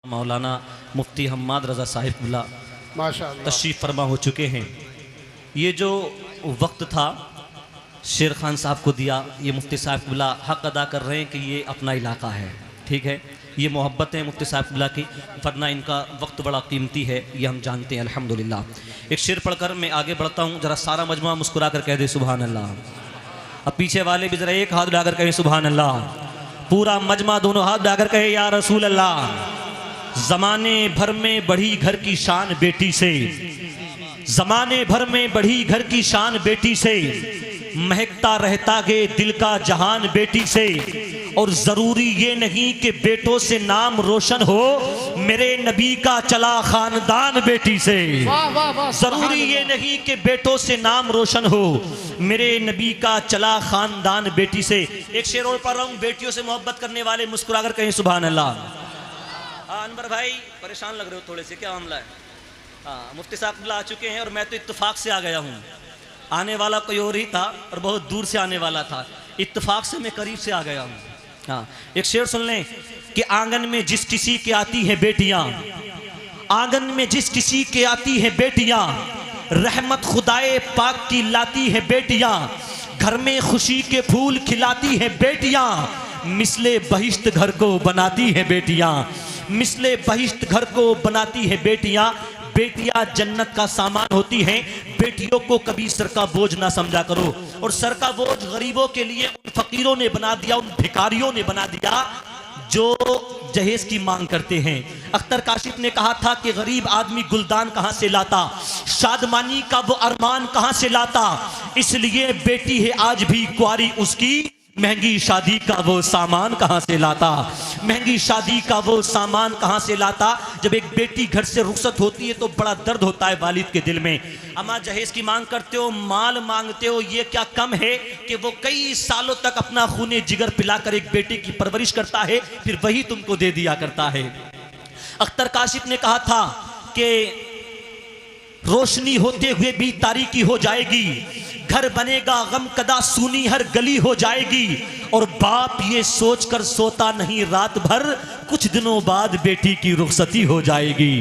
मौलाना मुफ्ती हम्माद रज़ा साहिब बिल्ला माशाअल्लाह तशरीफ़ फरमा हो चुके हैं। ये जो वक्त था शेर खान साहब को दिया, ये मुफ्ती साहिब बिल्ला हक़ अदा कर रहे हैं कि ये अपना इलाका है, ठीक है। ये मोहब्बत है मुफ्ती साहिब बिल्ला की, वरना इनका वक्त बड़ा कीमती है, ये हम जानते हैं अल्हम्दुलिल्लाह। एक शेर पढ़कर मैं आगे बढ़ता हूँ, ज़रा सारा मजमा मुस्कुरा कर कह दे सुभान अल्लाह। अब पीछे वाले भी ज़रा एक हाथ उठाकर कहे सुभान अल्लाह। पूरा मजमा दोनों हाथ उठाकर कहे या रसूल अल्लाह। ज़माने भर में बढ़ी घर की शान बेटी से, ज़माने भर में बढ़ी घर की शान बेटी से, महकता रहता गे दिल का जहान बेटी से। और ज़रूरी ये नहीं कि बेटों से नाम रोशन हो, मेरे नबी का चला ख़ानदान बेटी से। ज़रूरी ये नहीं कि बेटों से नाम रोशन हो, मेरे नबी का चला ख़ानदान बेटी से। एक शेर और पढ़ रहा हूँ, बेटियों से मोहब्बत करने वाले मुस्कुरा कर कहें सुभान अल्लाह। अनवर भाई परेशान लग रहे हो थोड़े से, क्या मामला है? हाँ, मुफ्ती साहब आ चुके हैं और मैं तो इत्तेफाक से आ गया हूँ। आने वाला कोई और ही था और बहुत दूर से आने वाला था, इत्तेफाक से मैं करीब से आ गया हूँ। हाँ, एक शेर सुन लें कि आंगन में जिस किसी के आती हैं बेटियाँ, आंगन में जिस किसी के आती हैं बेटियाँ, रहमत खुदाए पाक की लाती है बेटियाँ। घर में खुशी के फूल खिलाती हैं बेटियाँ, मिसले बहिश्त घर को बनाती हैं बेटियाँ, मिसले बहिश्त घर को बनाती है बेटियां। बेटियां जन्नत का सामान होती हैं, बेटियों को कभी सर का बोझ ना समझा करो। और सर का बोझ गरीबों के लिए उन फकीरों ने बना दिया, उन भिखारियों ने बना दिया जो जहेज की मांग करते हैं। अख्तर काशिफ ने कहा था कि गरीब आदमी गुलदान कहां से लाता, शादमानी का वो अरमान कहां से लाता। इसलिए बेटी है आज भी कुंवारी, उसकी महंगी शादी का वो सामान कहाँ से लाता, महंगी शादी का वो सामान कहाँ से लाता। जब एक बेटी घर से रुखसत होती है तो बड़ा दर्द होता है वालिद के दिल में। अम्मा जहेज की मांग करते हो, माल मांगते हो, ये क्या कम है कि वो कई सालों तक अपना खूने जिगर पिलाकर एक बेटे की परवरिश करता है, फिर वही तुमको दे दिया करता है। अख्तर काशिफ ने कहा था कि रोशनी होते हुए भी तारीकी हो जाएगी, घर बनेगा गम कदा सूनी हर गली हो जाएगी। और बाप ये सोचकर सोता नहीं रात भर, कुछ दिनों बाद बेटी की रुखसती हो जाएगी।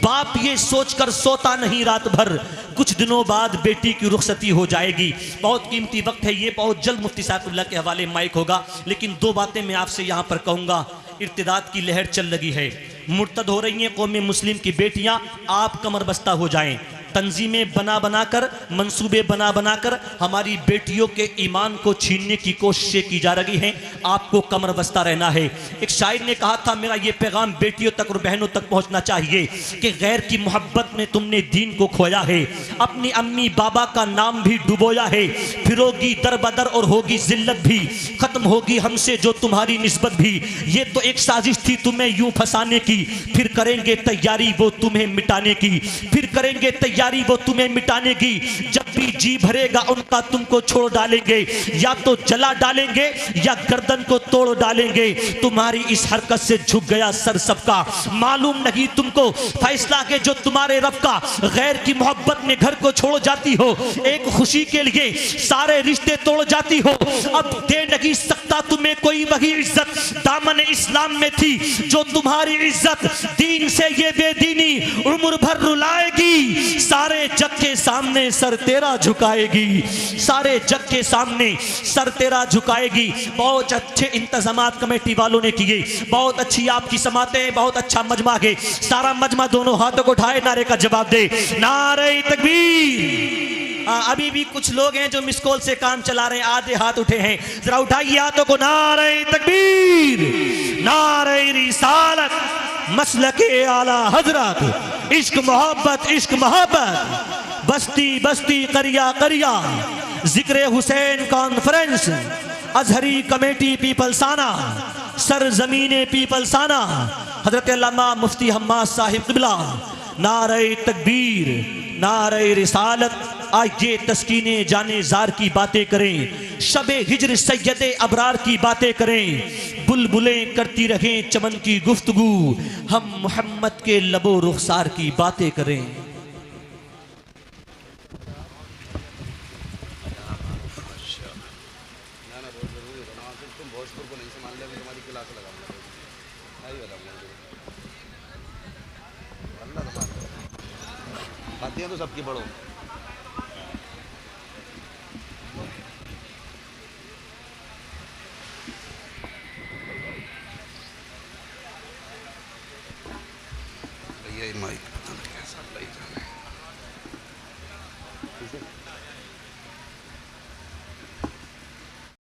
बाप ये सोचकर सोता नहीं रात भर, कुछ दिनों बाद बेटी की रुखसती हो जाएगी। बहुत कीमती वक्त है ये, बहुत जल्द मुफ्ती साहिबुल्लाह के हवाले माइक होगा। लेकिन दो बातें मैं आपसे यहाँ पर कहूँगा। इर्तिदाद की लहर चल लगी है, मुर्तद हो रही हैं कौम मुस्लिम की बेटियाँ, आप कमर बस्ता हो जाएं। तंजीमें बना बनाकर, मंसूबे बना बनाकर हमारी बेटियों के ईमान को छीनने की कोशिशें की जा रही हैं, आपको कमर बस्ता रहना है। एक शायर ने कहा था, मेरा ये पैगाम बेटियों तक और बहनों तक पहुंचना चाहिए कि गैर की मोहब्बत में तुमने दीन को खोया है, अपनी अम्मी बाबा का नाम भी डुबोया है। फिरोगी दर बदर और होगी जिल्लत भी, खत्म होगी हमसे जो तुम्हारी निस्बत भी। ये तो एक साजिश थी तुम्हें यूं फंसाने की, फिर करेंगे तैयारी वो तुम्हें मिटाने की, फिर करेंगे तैयारी वो तुम्हें मिटाने की। जब भी जी भरेगा उनका तुमको छोड़ डालेंगे, या तो जला डालेंगे या गर्दन को तोड़ डालेंगे। तुम्हारी इस हरकत से झुक गया सर सबका, मालूम नहीं तुमको फैसला के जो तुम्हारे रब का। गैर की मोहब्बत में घर को छोड़ जाती हो, एक खुशी के लिए सारे रिश्ते तोड़ जाती हो। अब दे नहीं सकता तुम्हें कोई वही इज्जत दामन इस्लाम में थी, जो तुम्हारी इज्जत दीन से ये बेदीनी उम्र भर रुलाएगी। सारे जग के सामने सर तेरा झुकाएगी, सारे जग के सामने सर तेरा झुकाएगी। बहुत अच्छे इंतजामात कमेटी वालों ने किए, बहुत अच्छी आपकी समातें, बहुत अच्छा मजमा है। सारा मजमा दोनों हाथों को उठाए, नारे का जवाब दे, नारे तकबीर। अभी भी कुछ लोग हैं जो मिस कॉल से काम चला रहे हैं, आधे हाथ उठे हैं, जरा उठाइए हाथों को। नारे तकबीर, नारे रिसालत, मसलके आला हजरत, इश्क मोहब्बत, इश्क मोहब्बत, बस्ती बस्ती करिया करिया, जिक्र Hussain conference, Azhari committee Pipalsana, sir जमीने पीपलसाना, हजरत अल्लामा मुफ्ती हम्माद साहिब क़िबला। नारे तकबीर, नारे रिसालत। आज ये तस्कीने जाने जार की बातें करें, शबे हिज्र सैयदे अबरार की बातें करें, बुलबुलें करती रहें चमन की गुफ्तगू, हम मोहम्मद के लबो रुखसार की बातें करें। खाती हैं तो सबकी पढ़ो। भैया ये माइक पता नहीं।